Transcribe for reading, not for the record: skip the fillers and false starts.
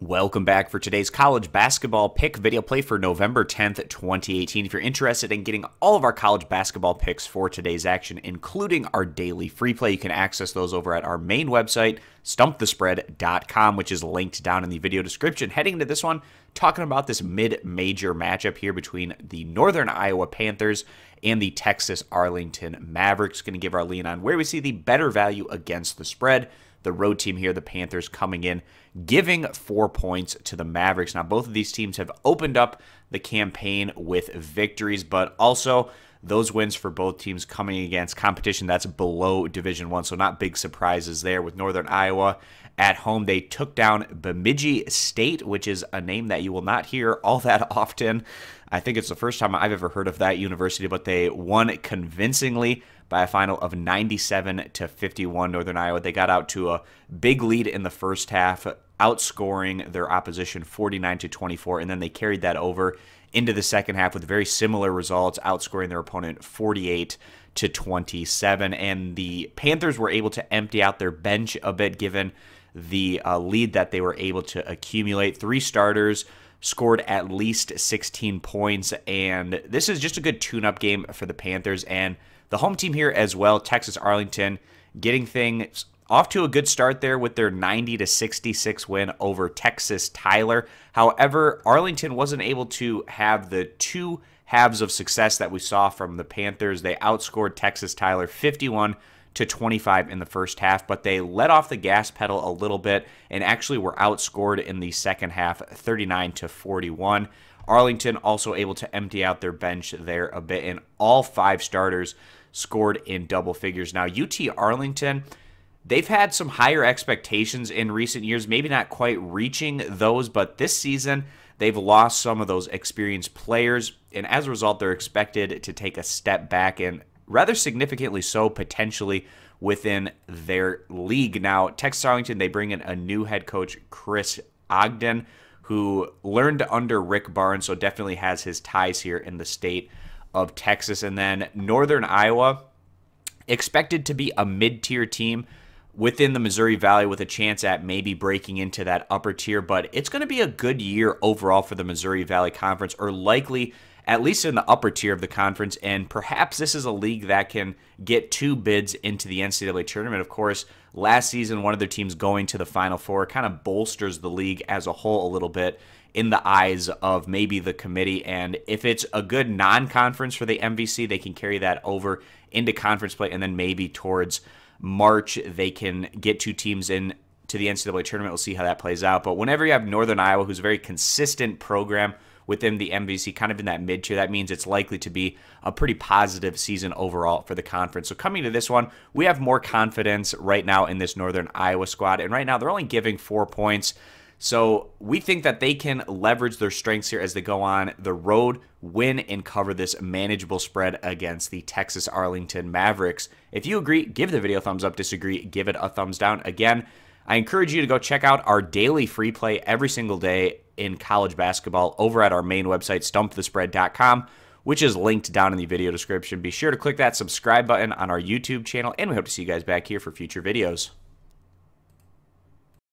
Welcome back for today's college basketball pick video play for November 10th, 2018. If you're interested in getting all of our college basketball picks for today's action, including our daily free play, you can access those over at our main website, stumpthespread.com, which is linked down in the video description. Heading into this one, talking about this mid-major matchup here between the Northern Iowa Panthers and the Texas Arlington Mavericks. Going to give our lean on where we see the better value against the spread. The road team here, the Panthers, coming in, giving 4 points to the Mavericks. Now, both of these teams have opened up the campaign with victories, but also those wins for both teams coming against competition that's below Division I, so not big surprises there. With Northern Iowa at home, they took down Bemidji State, which is a name that you will not hear all that often. I think it's the first time I've ever heard of that university, but they won convincingly by a final of 97-51. Northern Iowa, they got out to a big lead in the first half, outscoring their opposition 49-24, and then they carried that over into the second half with very similar results, outscoring their opponent 48-27. And the Panthers were able to empty out their bench a bit, given the lead that they were able to accumulate. 3 starters scored at least 16 points, and this is just a good tune-up game for the Panthers. And the home team here as well, Texas Arlington, getting things off to a good start there with their 90-66 win over Texas Tyler. However, Arlington wasn't able to have the 2 halves of success that we saw from the Panthers. They outscored Texas Tyler 51-25 in the first half, but they let off the gas pedal a little bit and actually were outscored in the second half 39-41. Arlington also able to empty out their bench there a bit, and all 5 starters scored in double figures. Now, UT Arlington, they've had some higher expectations in recent years, maybe not quite reaching those, but this season they've lost some of those experienced players, and as a result, they're expected to take a step back, and rather significantly so, potentially, within their league. Now, Texas Arlington, they bring in a new head coach, Chris Ogden, who learned under Rick Barnes, so definitely has his ties here in the state of Texas. And then Northern Iowa, expected to be a mid-tier team within the Missouri Valley with a chance at maybe breaking into that upper tier, but it's going to be a good year overall for the Missouri Valley Conference, or likely at least in the upper tier of the conference, and perhaps this is a league that can get 2 bids into the NCAA tournament. Of course, last season, one of their teams going to the Final Four kind of bolsters the league as a whole a little bit in the eyes of maybe the committee, and if it's a good non-conference for the MVC, they can carry that over into conference play, and then maybe towards March, they can get 2 teams in to the NCAA tournament. We'll see how that plays out, but whenever you have Northern Iowa, who's a very consistent program within the MVC, kind of in that mid-tier, that means it's likely to be a pretty positive season overall for the conference. So coming to this one, we have more confidence right now in this Northern Iowa squad, and right now they're only giving 4 points. So we think that they can leverage their strengths here as they go on the road, win, and cover this manageable spread against the Texas Arlington Mavericks. If you agree, give the video a thumbs up. Disagree, give it a thumbs down. Again, I encourage you to go check out our daily free play every single day in college basketball over at our main website, stumpthespread.com, which is linked down in the video description. Be sure to click that subscribe button on our YouTube channel, and we hope to see you guys back here for future videos.